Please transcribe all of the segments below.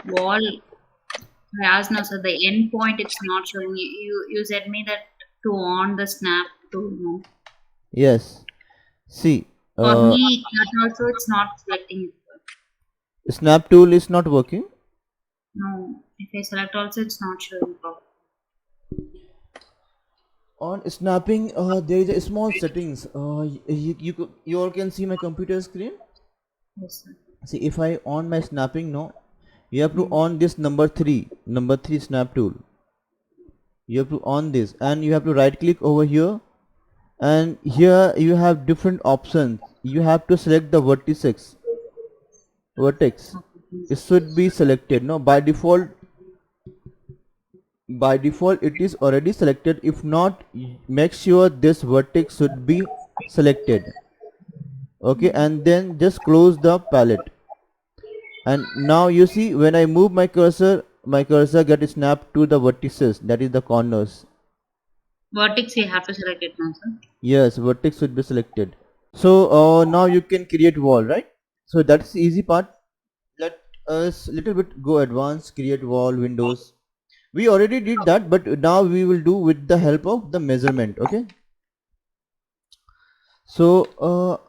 Wall. I asked no, sir. The end point it's not showing. You said me that to on the snap tool. No. Yes. See, For uh, me, that also it's not selecting it. snap tool is not working. No. If I select also, it's not showing properly. On snapping, there is a small settings. You all can see my computer screen. Yes, sir. See, if I on my snapping, no, you have to Mm. on this number three snap tool. You have to on this, and you have to right click over here, and here you have different options. You have to select the vertex. Okay. It should be selected. No, by default it is already selected. If not, make sure this vertex should be selected. Okay, and then just close the palette. And now you see, when I move my cursor gets snapped to the vertices, that is the corners. Vertex, you have to select it now, sir. Yes, vertex should be selected. So now you can create wall, right? So that's the easy part. Let us little bit go advanced, create wall windows. We already did that, but now we will do with the help of the measurement. Okay, so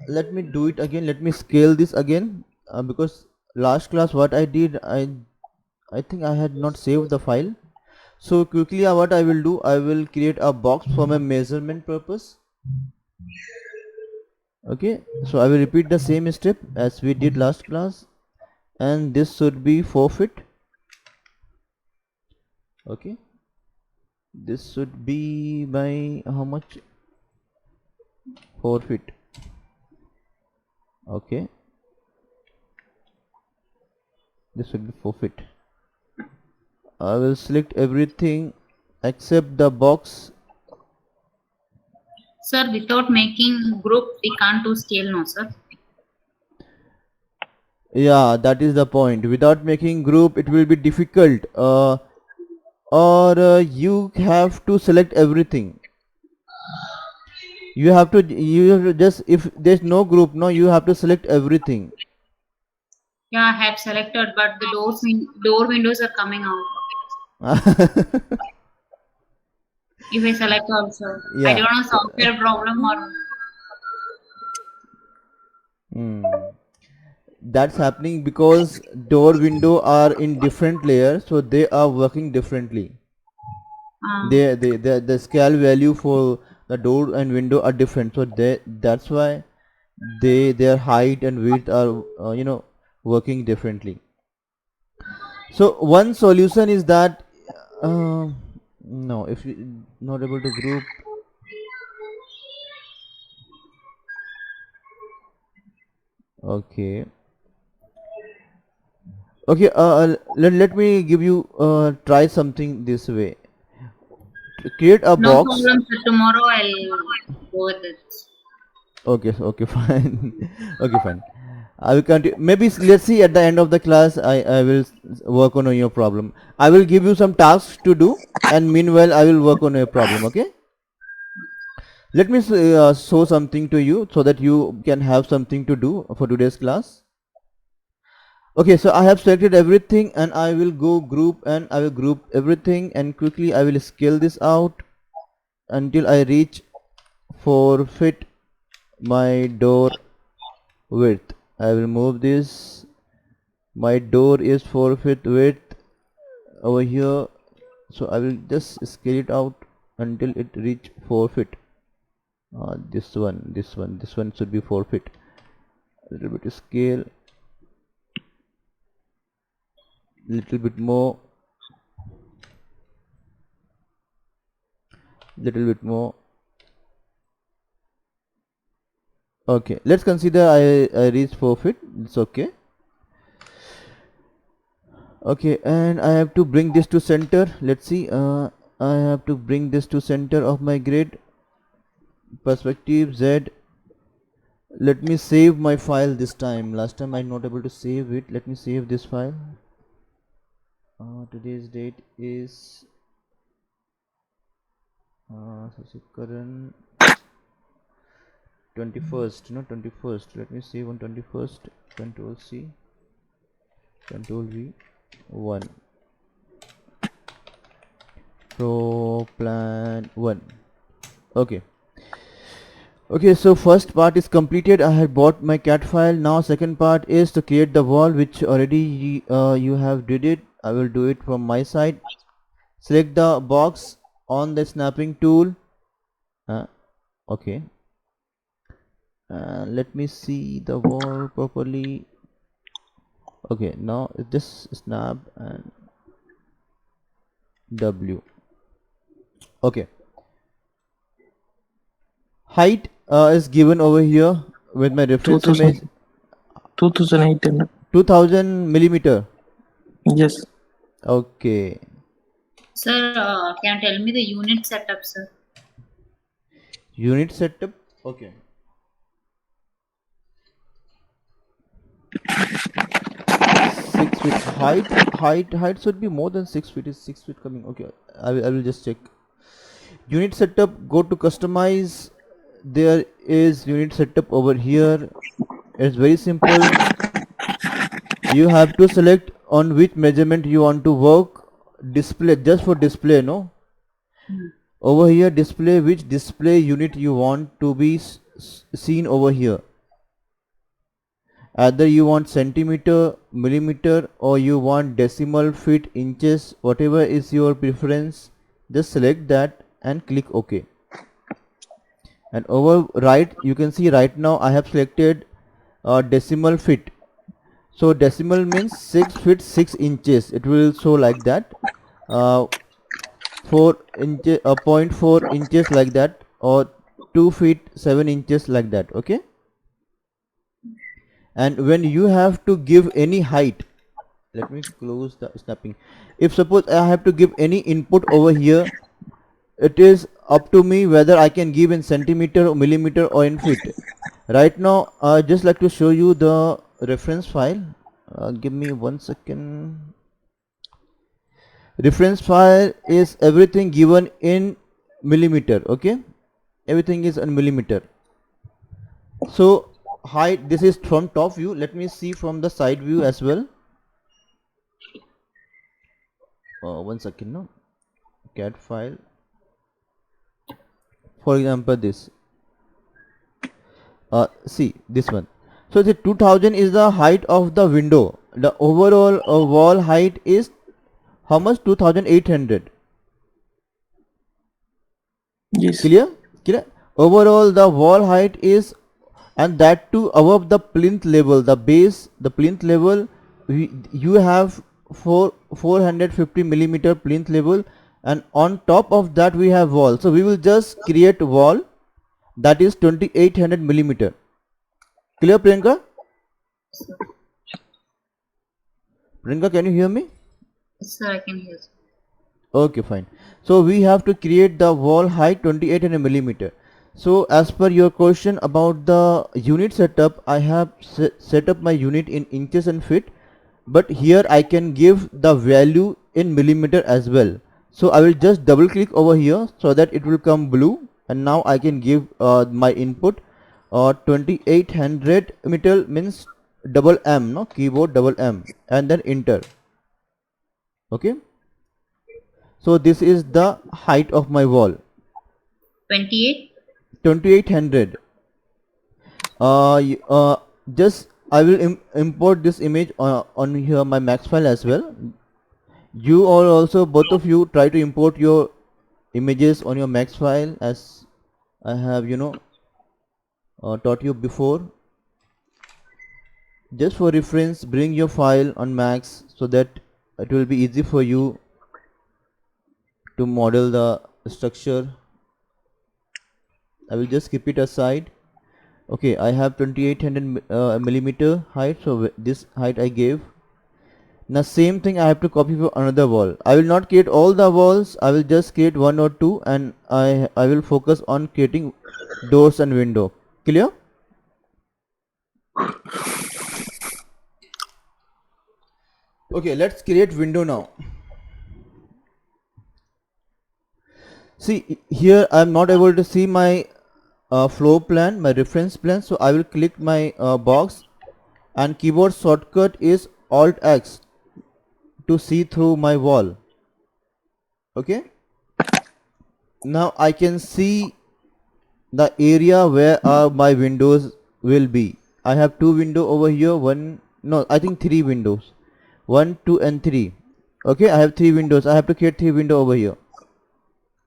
let me do it again. Let me scale this again, because last class what I did, I think I had not saved the file. So quickly, what I will do, I will create a box for my measurement purpose. Okay, so I will repeat the same step as we did last class, and this should be 4 feet. Okay, this should be by how much? 4 feet. Okay, this should be 4 feet. I will select everything except the box. Sir, without making group, we can't do scale, no, sir. Yeah, that is the point. Without making group, it will be difficult. Or you have to select everything. You have to just, if there's no group, no, you have to select everything. Yeah, I have selected, but the door windows are coming out. If I select also, I Yeah. don't know software problem or Hmm. That's happening because door window are in different layers, so they are working differently. The scale value for the door and window are different, so that's why their height and width are working differently. So one solution is that, uh, no, if you not able to group. Okay, okay, let me give you try something this way. Create a no box. problem. So tomorrow I'll go with it. Okay, okay, fine. Okay, fine. I will continue. Maybe let's see at the end of the class. I will work on your problem. I will give you some tasks to do, and meanwhile I will work on your problem. Okay. Let me show something to you so that you can have something to do for today's class. Okay, so I have selected everything, and I will go group, and I will group everything, and quickly I will scale this out until I reach 4 feet my door width. I will move this. My door is 4 feet width over here, so I will just scale it out until it reach 4 feet. This one should be 4 feet. A little bit scale, little bit more, little bit more. Okay, let's consider I reach 4 feet. It's okay. Okay, and I have to bring this to center. Let's see. I have to bring this to center of my grid. Perspective Z. Let me save my file this time. Last time I'm not able to save it. Let me save this file. Today's date is current 21st. No, 21st. Let me save on 21st. Control C. Control V 1 Pro Plan 1. Okay. Okay, so first part is completed. I have bought my CAD file. Now second part is to create the wall, which already you have did it. I will do it from my side. Select the box on the snapping tool. Okay. Let me see the wall properly. Okay, now this snap and W. Okay. Height is given over here with my reference image 2800. 2000 millimeter. Yes. Okay. Sir, can you tell me the unit setup, sir? Unit setup. Okay. Six feet height should be more than 6 feet. Is 6 feet coming? Okay, I will just check. Unit setup. Go to customize. There is unit setup over here. It's very simple. You have to select on which measurement you want to work. Display, just for display, no. Over here, display which display unit you want to be seen over here. Either you want centimeter, millimeter, or you want decimal, feet, inches, whatever is your preference. Just select that and click OK. And over right, you can see right now I have selected decimal feet. So decimal means 6 feet 6 inches. It will show like that. 4 inches, 0.4 inches like that, or 2 feet 7 inches like that. Okay. And when you have to give any height, let me close the snapping. If suppose I have to give any input over here, it is up to me whether I can give in centimeter or millimeter or in feet. Right now I just like to show you the reference file. Give me 1 second. Reference file is everything given in millimeter. Okay, everything is in millimeter. So height, this is from top view. Let me see from the side view as well. 1 second. No, CAD file, for example this, see this one. So the 2000 is the height of the window. The overall wall height is how much? 2800. Yes. Clear? Overall the wall height is, and that too above the plinth level, the base, the plinth level, you have 450 millimeter plinth level, and on top of that we have wall. So we will just create wall that is 2800 millimeter. Clear, Priyanka? Priyanka, can you hear me? Sir, I can hear. Okay, fine. So we have to create the wall height 2800 millimeter. So as per your question about the unit setup, I have set up my unit in inches and feet, but here I can give the value in millimeter as well. So I will just double click over here so that it will come blue, and now I can give my input 2800 meter means double M, no, keyboard double M, and then enter. Okay, so this is the height of my wall, 2800. Just I will import this image on here my max file as well. You or also both of you try to import your images on your max file, as I have taught you before. Just for reference, bring your file on max so that it will be easy for you to model the structure. I will just keep it aside. Okay, I have 2800 millimeter height, so this height I gave. Now same thing I have to copy for another wall. I will not create all the walls, I will just create 1 or 2, and I will focus on creating doors and window. Clear? Okay, let's create window now. See here I am not able to see my floor plan, my reference plan, so I will click my box, and keyboard shortcut is Alt X to see through my wall. Okay, now I can see the area where my windows will be. I have two windows over here, I think three windows, 1, 2 and 3. Okay, I have three windows. I have to create three windows over here.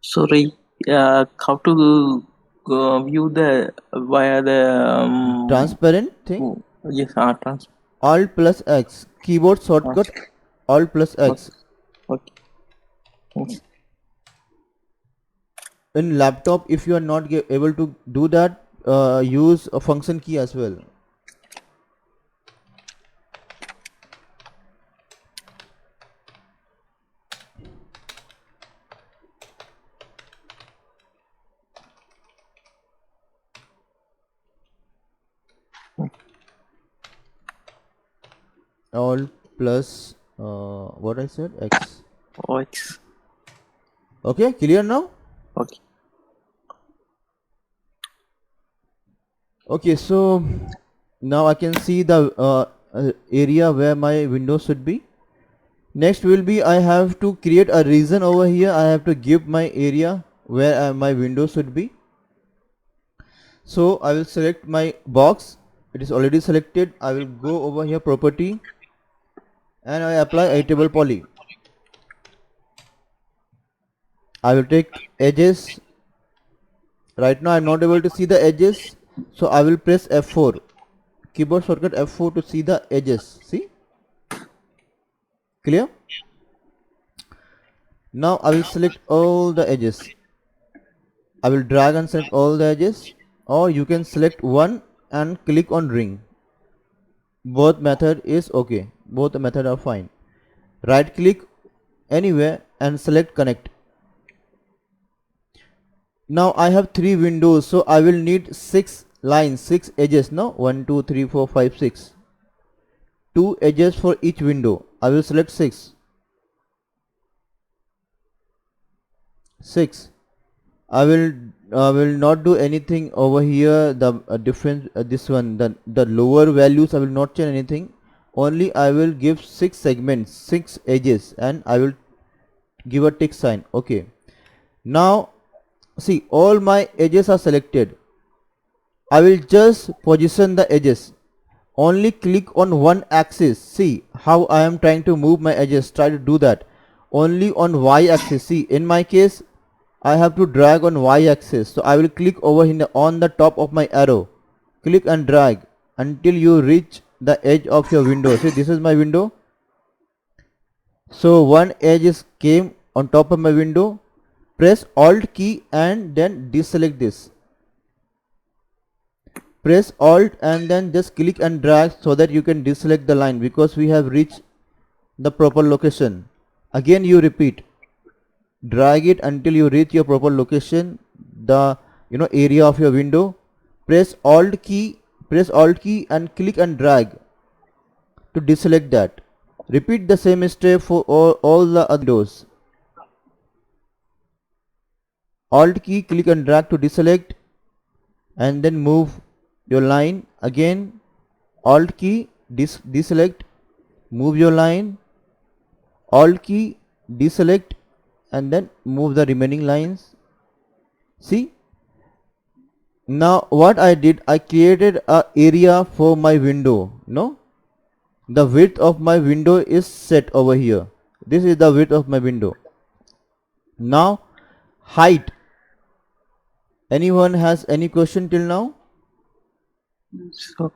Sorry. How to view the via the Transparent thing. yes, Alt plus X, keyboard shortcut. Alt plus X. okay. Yes. In laptop, if you are not able to do that, use a function key as well. Alt plus what I said, X. X. Okay, clear now? Okay. Okay, so now I can see the area where my window should be. Next will be, I have to create a region over here. I have to give my area where my window should be. So I will select my box. It is already selected. I will go over here, property, and I apply editable poly. I will take edges. Right now I am not able to see the edges, so I will press F4. Keyboard shortcut F4 to see the edges. See? Clear? Now I will select all the edges. I will drag and select all the edges, or you can select one and click on ring. Both method is okay. Both method are fine. Right click anywhere and select connect. Now I have three windows, so I will need 6 lines, 6 edges. No, 1, 2, 3, 4, 5, 6. 2 edges for each window. I will select 6. 6. I will not do anything over here. The difference, this one, the lower values, I will not change anything. Only I will give 6 segments, 6 edges, and I will give a tick sign. Okay. Now see, all my edges are selected. I will just position the edges. Only click on one axis. See how I am trying to move my edges. Try to do that. Only on Y axis. See, in my case, I have to drag on Y axis. So I will click over here on the top of my arrow. Click and drag until you reach the edge of your window. See, this is my window. So one edge came on top of my window. Press Alt key and then deselect this. Press Alt and then just click and drag so that you can deselect the line, because we have reached the proper location. Again you repeat. Drag it until you reach your proper location, the area of your window. Press Alt key and click and drag to deselect that. Repeat the same step for all the other windows. Alt key, click and drag to deselect, and then move your line. Again Alt key, deselect, move your line. Alt key, deselect, and then move the remaining lines. See, now what I did, I created a area for my window. The width of my window is set over here. This is the width of my window. Now height. Anyone has any question till now? So,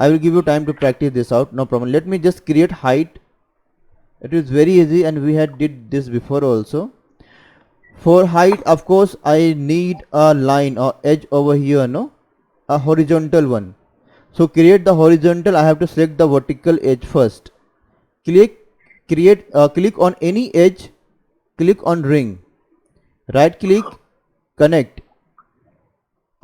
I will give you time to practice this out, no problem. Let me just create height. It is very easy and we had did this before also. For height, of course, I need a line or edge over here, a horizontal one. So create the horizontal. I have to select the vertical edge first. Click on any edge, click on ring. Right click, connect.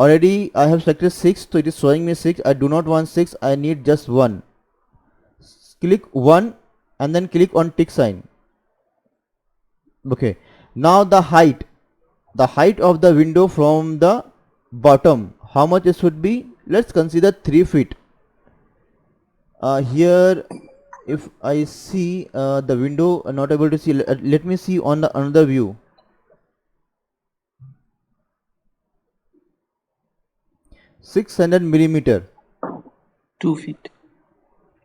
Already I have selected 6, so it is showing me 6. I do not want 6, I need just 1. Click 1 and then click on tick sign. Okay, now the height of the window from the bottom, how much it should be? Let's consider 3 feet. Here if I see the window, not able to see, let me see on the another view. $600 millimeter, 2 feet.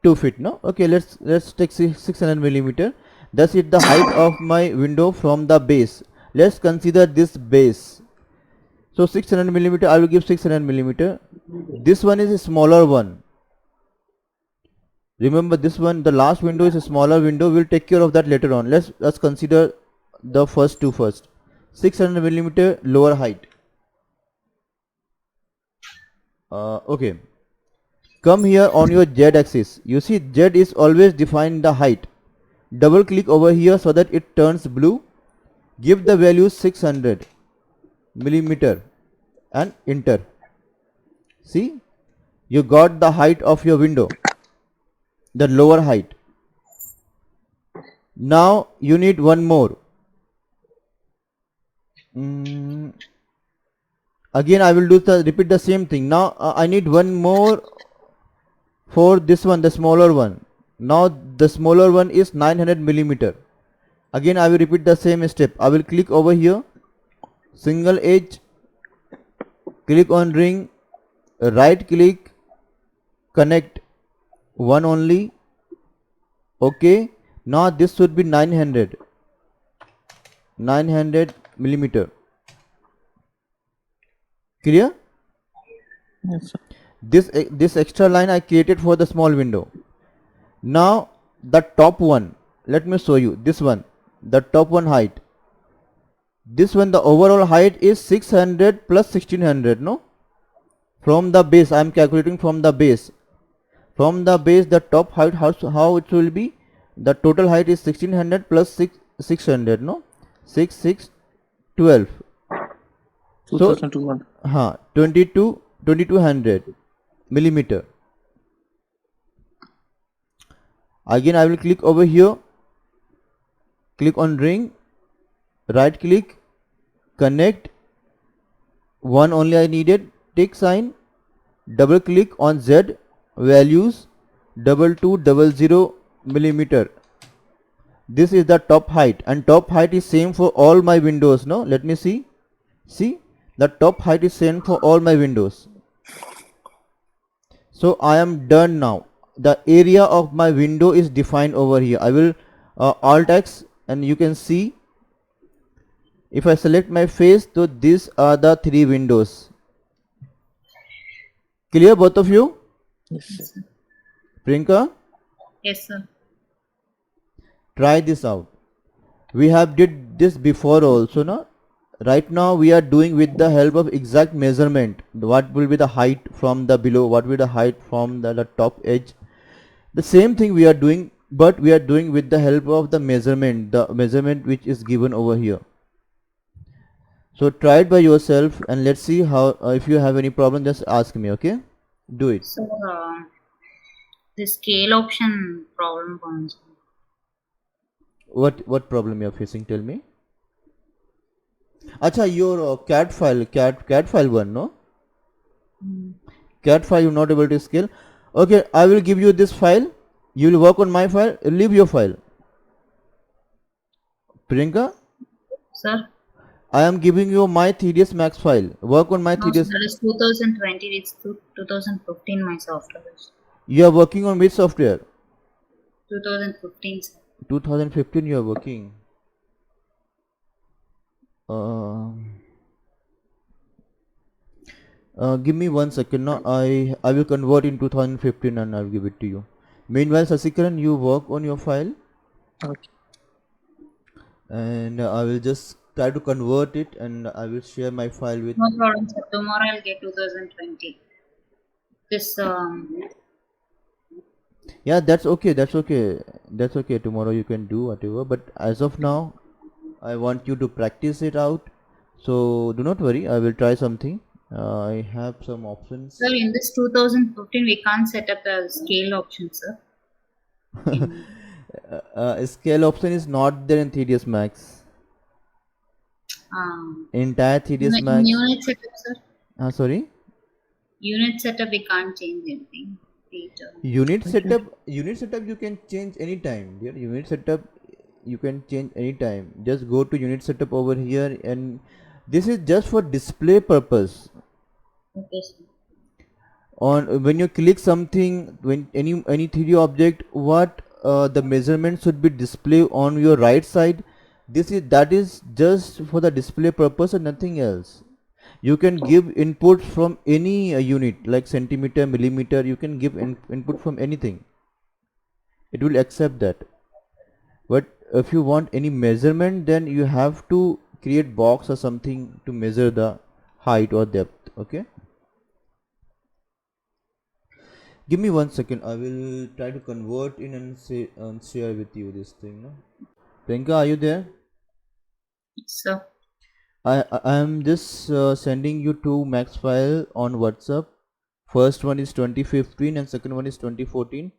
2 feet, no? Okay, let's take 600 millimeter. That's it, the height of my window from the base. Let's consider this base. So 600 millimeter, I will give 600 millimeter. This one is a smaller one. Remember this one, the last window is a smaller window. We'll take care of that later on. Let's consider the first two first. 600 millimeter lower height. Okay. Come here on your Z axis. You see Z is always defined the height. Double click over here so that it turns blue. Give the value 600 millimeter and enter. See, you got the height of your window, the lower height. Now you need one more. Again I will repeat the same thing. Now I need one more for this one, the smaller one. Now the smaller one is 900 millimeter. Again I will repeat the same step. I will click over here, single edge, click on ring, right click, connect one only. Okay, now this should be 900 millimeter. Clear? Yes, sir. This extra line I created for the small window. Now the top one, let me show you this one, the top one height. This one, the overall height is 600 plus 1600, no? From the base, I am calculating from the base. From the base, the top height, how it will be? The total height is 1600 plus 600, no? 12. So 2200. 2200 millimeter. Again I will click over here, click on ring, right click, connect one only I needed, take sign, double click on Z, values 2200 millimeter. This is the top height, and top height is same for all my windows, no? Let me see. See, the top height is same for all my windows. So I am done now. The area of my window is defined over here. I will Alt X, and you can see, if I select my face, so these are the three windows. Clear, both of you? Yes, sir. Priyanka, Yes, sir. try this out. We have did this before also, no? Right now we are doing with the help of exact measurement. What will be the height from the below? What will be the height from the top edge? The same thing we are doing, but we are doing with the help of the measurement which is given over here. So try it by yourself, and let's see how. If you have any problem, just ask me. Okay, do it. So the scale option problem comes. What problem you are facing? Tell me. Acha, your CAD file one, no? CAD file you're not able to scale. Okay, I will give you this file. You will work on my file. Leave your file. Priyanka, Sir? I am giving you my 3ds Max file. Work on my No, 3ds. that is 2020. It's 2015. My software is You are working on which software? 2015. Sir. 2015 you are working. Give me 1 second. Now I will convert in 2015 and I'll give it to you. Meanwhile, Sasikaran, you work on your file. Okay. And I will just try to convert it, and I will share my file with. No problem, sir. Tomorrow I'll get 2020. This Yeah, that's okay. That's okay. That's okay. Tomorrow you can do whatever. But as of now, I want you to practice it out. So do not worry. I will try something. I have some options. sir, in this 2015 we can't set up a scale option, sir. Scale option is not there in 3ds Max. Entire 3ds Max. Unit setup, sir. Sorry. Unit setup we can't change anything. data. Unit setup you can change anytime, dear. Unit setup you can change anytime. Just go to unit setup over here, and this is just for display purpose. Okay, sir. On when you click something, when any 3D object, what the measurement should be displayed on your right side, that is just for the display purpose and nothing else. You can give input from any unit like centimeter, millimeter. You can give input from anything, it will accept that. But if you want any measurement, then you have to create box or something to measure the height or depth. Okay, give me 1 second. I will try to convert in and say and share with you this thing, no? Priyanka, are you there? So, I am just sending you two max file on WhatsApp. First one is 2015 and second one is 2014.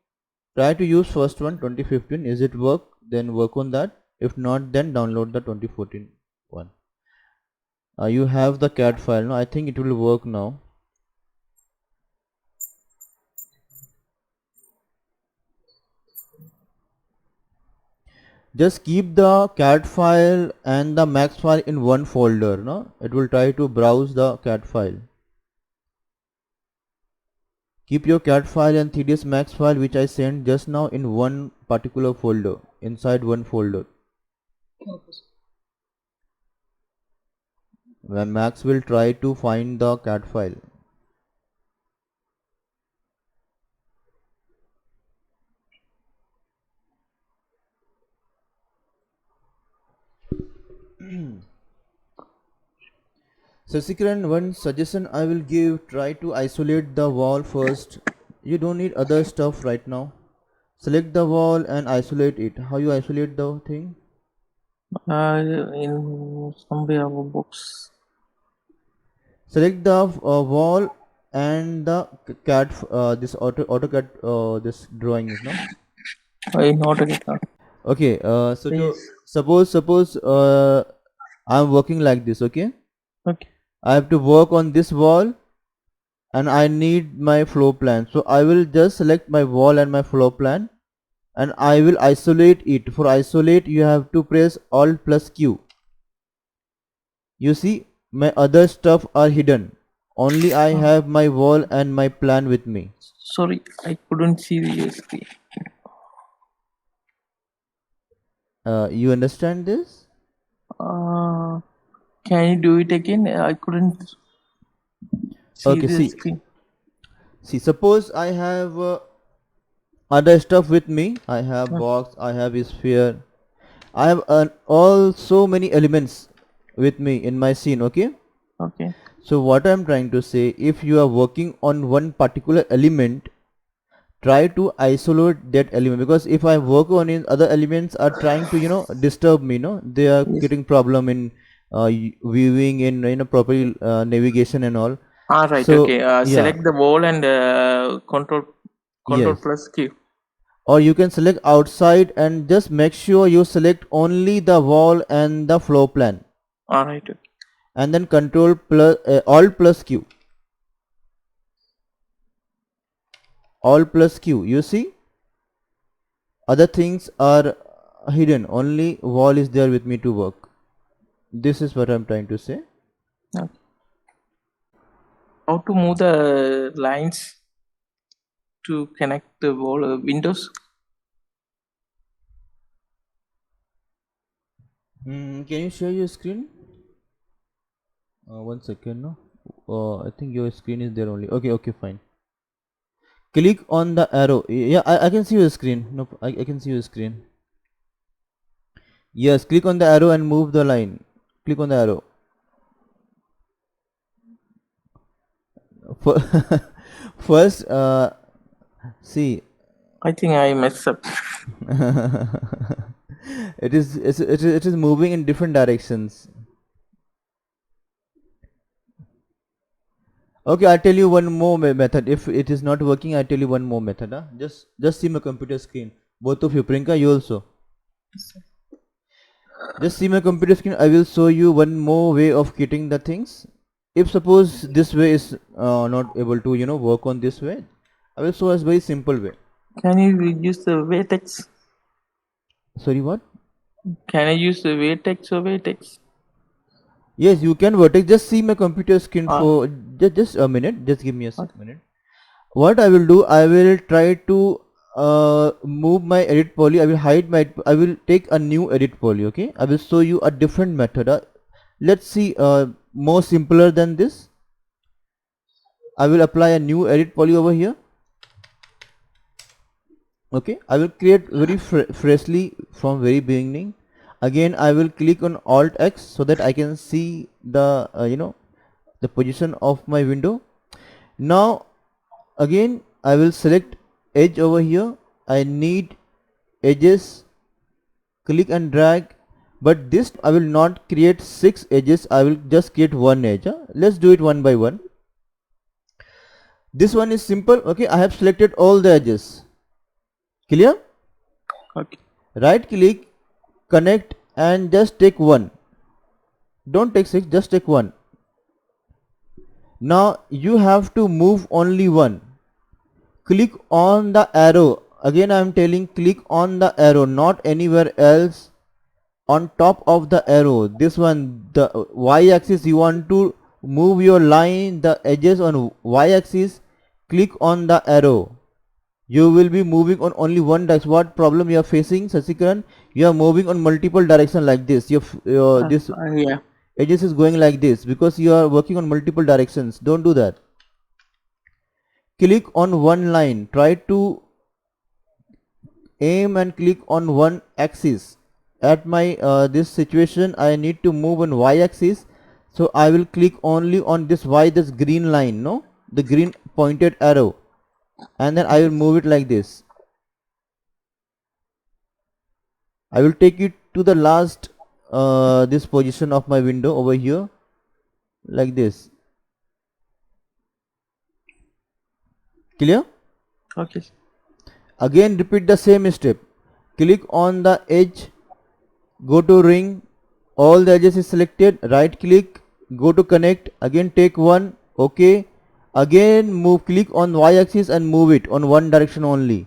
Try to use first one, 2015. Is it work? Then work on that. If not, then download the 2014 one. You have the CAD file, no? I think it will work now. Just keep the CAD file and the max file in one folder, no? It will try to browse the CAD file. Keep your CAD file and 3ds max file which I sent just now in one particular folder, inside one folder. okay, sir. When Max will try to find the CAD file. Sasikiran, one suggestion I will give, try to isolate the wall first. You don't need other stuff right now. Select the wall and isolate it. How you isolate the thing? In somewhere books. Select the wall and the CAD, this AutoCAD, this drawing is, no? In AutoCAD. Okay, so Yes. suppose I'm working like this, okay? Okay. I have to work on this wall and I need my floor plan. So I will just select my wall and my floor plan and I will isolate it. For isolate, you have to press Alt plus Q. You see, my other stuff are hidden. Only I have my wall and my plan with me. Sorry, I couldn't see the screen. You understand this? Can you do it again? I couldn't see Okay, the screen. see, suppose I have other stuff with me. I have box, I have sphere, I have all so many elements with me in my scene, okay? Okay. So what I'm trying to say, if you are working on one particular element, try to isolate that element, because if I work on it, other elements are trying to disturb me, no? They are Yes. getting problem in viewing, in proper navigation and all. Right. So, Okay. yeah, Select the wall and control yes. plus Q. Or you can select outside and just make sure you select only the wall and the floor plan, Right. Okay. and then control plus Alt plus Q. Alt plus Q. You see, other things are hidden. Only wall is there with me to work. This is what I'm trying to say. Okay. How to move the lines to connect the wall windows? Can you share your screen? 1 second, no? I think your screen is there only. Okay, fine. Click on the arrow. Yeah, I can see your screen. No, I can see your screen. Yes, click on the arrow and move the line. Click on the arrow. First, see. I think I messed up. It is moving in different directions. Okay, I'll tell you one more method. If it is not working, I'll tell you one more method. Huh? Just see my computer screen. Both of you, Priyanka, you also. Just see my computer screen. I will show you one more way of getting the things. If suppose this way is not able to work on this way, I will show us very simple way. Can you use the vertex? Sorry, what? Can I use the vertex or vertex? Yes, you can vertex. Just see my computer screen Ah. for just a minute. Just give me a minute. What I will do, I will try to move my edit poly. I will hide my. I will take a new edit poly. Okay, I will show you a different method. Let's see. More simpler than this. I will apply a new edit poly over here. Okay, I will create very freshly from very beginning. Again, I will click on Alt X so that I can see the the position of my window. Now again I will select edge over here. I need edges, click and drag, but this I will not create 6 edges, I will just create one edge. Let's do it one by one. This one is simple. Okay, I have selected all the edges. Clear? Okay. Right click, connect, and just take one. Don't take 6, just take one. Now you have to move only one. Click on the arrow. Again I am telling, click on the arrow, not anywhere else. On top of the arrow, this one, the y-axis, you want to move your line, the edges on y-axis, click on the arrow. You will be moving on only one direction. What problem you are facing, Sasikaran? You are moving on multiple direction like this. This Yeah. edges is going like this because you are working on multiple directions. Don't do that. Click on one line. Try to aim and click on one axis. At my this situation, I need to move on y-axis, so I will click only on this this green line, no, the green pointed arrow, and then I will move it like this. I will take it to the last this position of my window over here, like this. Clear? Okay. Again repeat the same step. Click on the edge, go to ring, all the edges is selected, right click, go to connect, again take one, okay, again move, click on y-axis and move it on one direction only.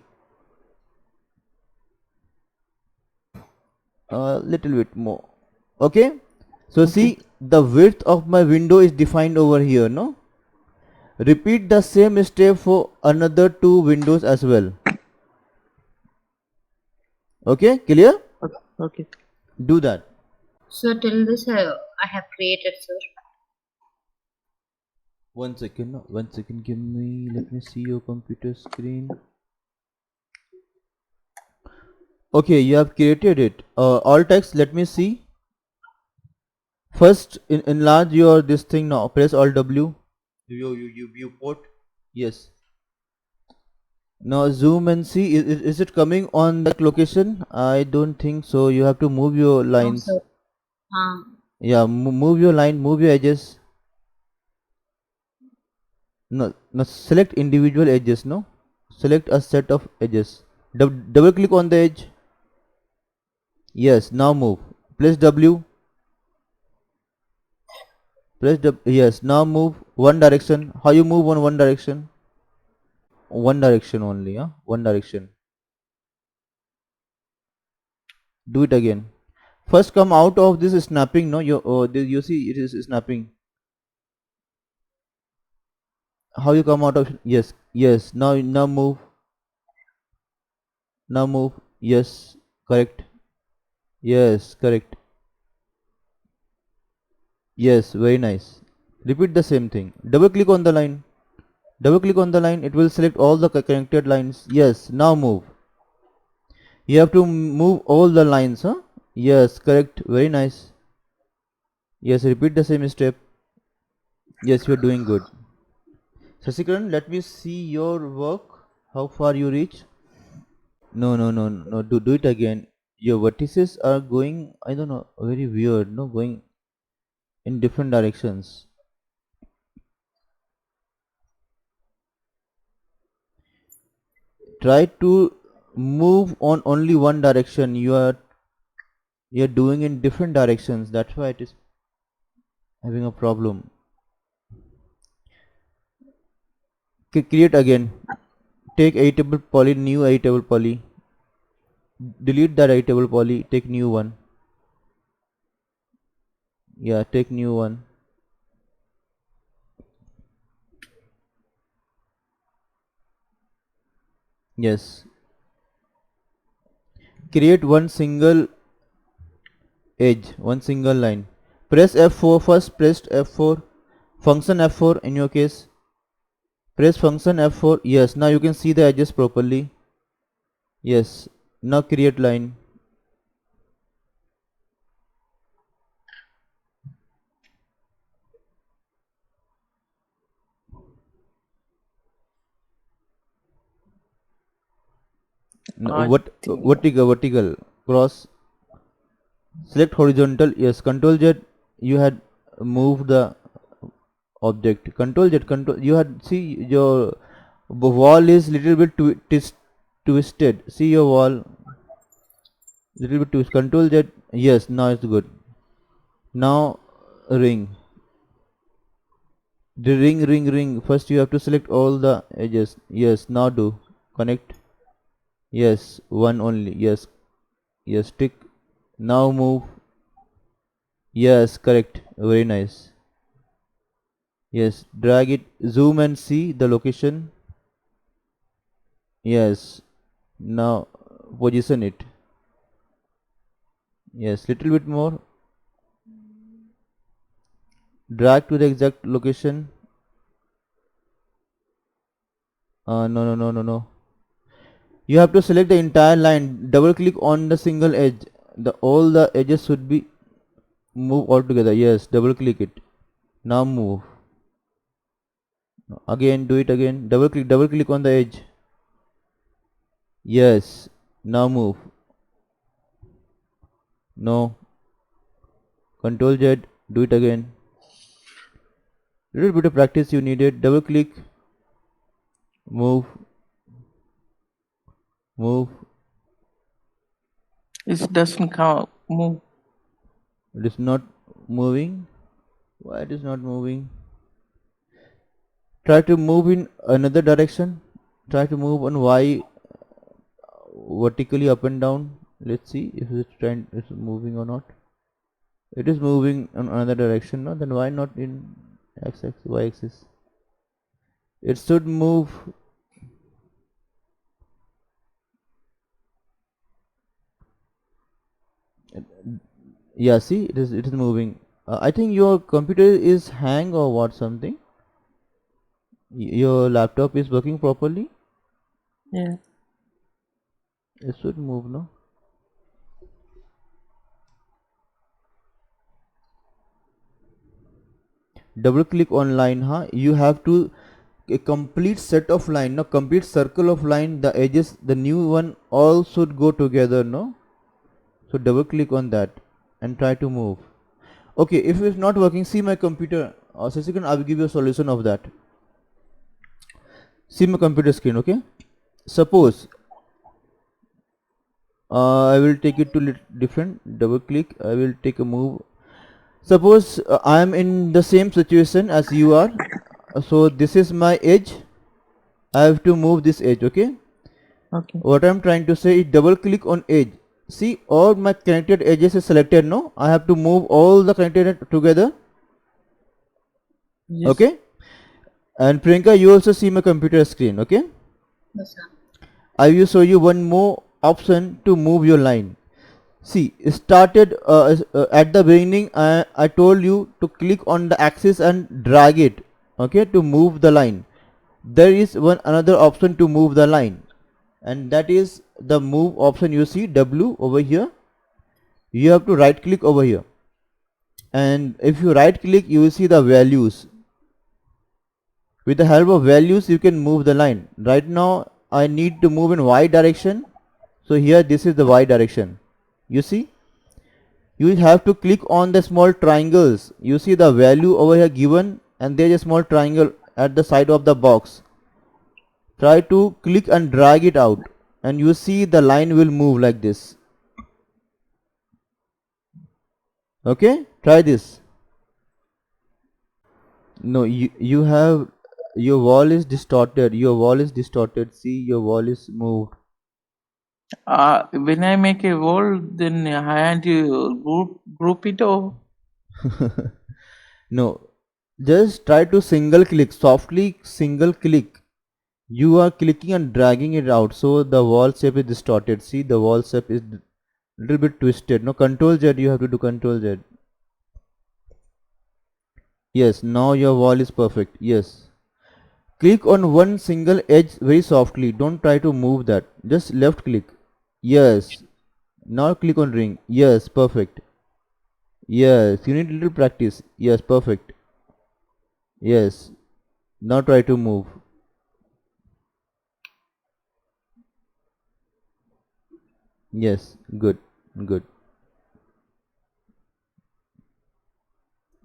A little bit more. Okay, so see, the width of my window is defined over here, no? Repeat the same step for another 2 windows as well. Okay, clear? Okay. Do that. So till this I have created, sir. 1 second, no, 1 second, give me, let me see your computer screen. Okay, you have created it. Alt text, let me see. First enlarge your this thing. Now press Alt W. You viewport. Yes. Now zoom and see, is it coming on that location? I don't think so. You have to move your lines. No, sir. Yeah, move your line, move your edges. No, select individual edges. No, select a set of edges. Double click on the edge. Yes, now move. Press W. Press W. Yes, now move one direction. How you move on one direction? One direction only. One direction. Do it again. First come out of this snapping. No, you see it is snapping. How you come out of? Yes, yes. Now move. Now move. Yes, correct. Yes, correct. Yes, very nice. Repeat the same thing. Double click on the line. Double click on the line. It will select all the connected lines. Yes, now move. You have to move all the lines. Yes, correct. Very nice. Yes, repeat the same step. Yes, you are doing good. Sasikaran, let me see your work. How far you reach? No. Do it again. Your vertices are going, I don't know, very weird. No, going in different directions. Try to move on only one direction. You're doing in different directions. That's why it is having a problem. Create again. take editable poly, new editable poly. Delete that editable poly, take new one. Yeah, take new one. Yes. Create one single edge, one single line. Press F4 first, press F4, function F4 in your case. Press function F4. Yes, now you can see the edges properly. Yes, now create line. No, I what think vertical cross. Select horizontal. Yes, Control Z. You had moved the object. Control Z. Control. You had see your wall is little bit twisted. See your wall little bit twist. Control Z. Yes, now it's good. Now ring. The ring. First you have to select all the edges. Yes, now do connect. Yes, one only. Yes, yes, tick. Now move. Yes, correct. Very nice. Yes, drag it. Zoom and see the location. Yes. Now position it. Yes, little bit more. Drag to the exact location. No. You have to select the entire line. Double click on the single edge. All the edges should be move all together. Yes, double click it. Now move. Again, do it again. Double click on the edge. Yes. Now move. No. Control Z. Do it again. Little bit of practice you needed. Double click. Move. Move. it doesn't come move. It is not moving. Why it is not moving? Try to move in another direction. Try to move on Y vertically up and down. Let's see if this trend is moving or not. It is moving in another direction, no? Then why not in X axis, Y axis? It should move. Yeah, see, it is moving. I think your computer is hang or what something. Your laptop is working properly. Yeah. It should move, no? Double click on line, huh? You have to a complete set of line, no, complete circle of line, the edges, the new one all should go together, no? So double click on that and try to move. Okay, if it's not working, see my computer. So second, I will give you a solution of that. See my computer screen, okay? Suppose I will take it to different. Double click. I will take a move. Suppose I am in the same situation as you are. So this is my edge. I have to move this edge, okay? Okay. What I am trying to say is double click on edge. See, all my connected edges is selected, no? I have to move all the connected together. Yes. Okay? And Priyanka, you also see my computer screen, okay? Yes, sir. I will show you one more option to move your line. See, it started at the beginning. I told you to click on the axis and drag it, okay, to move the line. There is one another option to move the line, and that is the move option. You see W over here. You have to right click over here, and if you right click, you will see the values. With the help of values, you can move the line. Right now, I need to move in Y direction. So here, this is the Y direction. You see? You have to click on the small triangles. You see the value over here given, and there is a small triangle at the side of the box. Try to click and drag it out, and you see the line will move like this. Okay? Try this. No, you have Your wall is distorted. Your wall is distorted. See, your wall is moved. When I make a wall, then I had to group it or No, just try to single click, softly single click. You are clicking and dragging it out, so the wall shape is distorted. See, the wall shape is little bit twisted. No, Control Z. You have to do Control Z. Yes, now your wall is perfect. Yes. Click on one single edge very softly. Don't try to move that. Just left click. Yes. Now click on ring. Yes, perfect. Yes, you need little practice. Yes, perfect. Yes. Now try to move. Yes, good, good.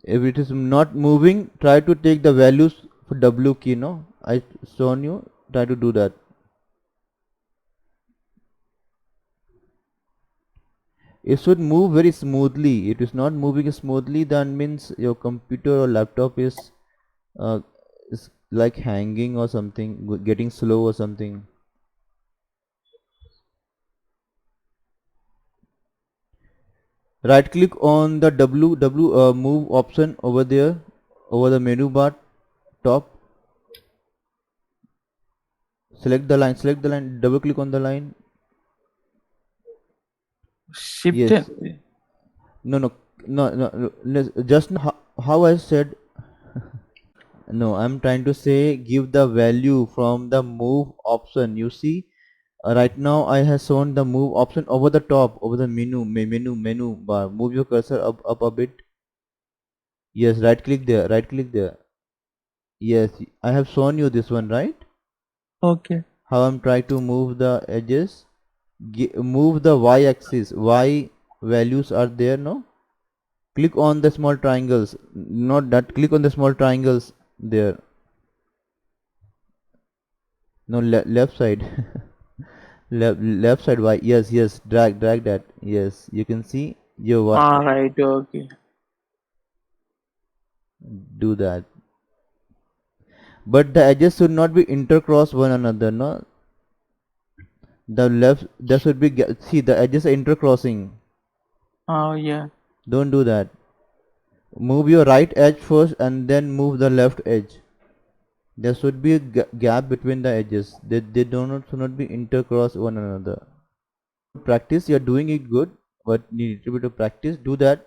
If it is not moving, try to take the values for W key, no? I shown you, try to do that. It should move very smoothly. It is not moving smoothly, that means your computer or laptop uh, is like hanging or something, getting slow or something. Right click on the W move option over there, over the menu bar top. Select the line, double click on the line. shift. Yes. No, no, just how I said. No, I'm trying to say give the value from the move option. You see, right now I have shown the move option over the top, over the menu bar. Move your cursor up a bit. Yes, right click there, right click there. Yes, I have shown you this one, right? Okay. How I'm trying to move the edges. Move the y-axis. Y values are there, no? Click on the small triangles. Not that. Click on the small triangles there. No, left side. Left side y. Yes, yes. Drag that. Yes, you can see your y. Right. Okay. Do that. But the edges should not be intercross one another, no? The left, there should be, see, the edges are intercrossing. Yeah. Don't do that. Move your right edge first and then move the left edge. There should be a gap between the edges. They should not be intercross one another. Practice, you're doing it good, but need a little bit of practice. Do that.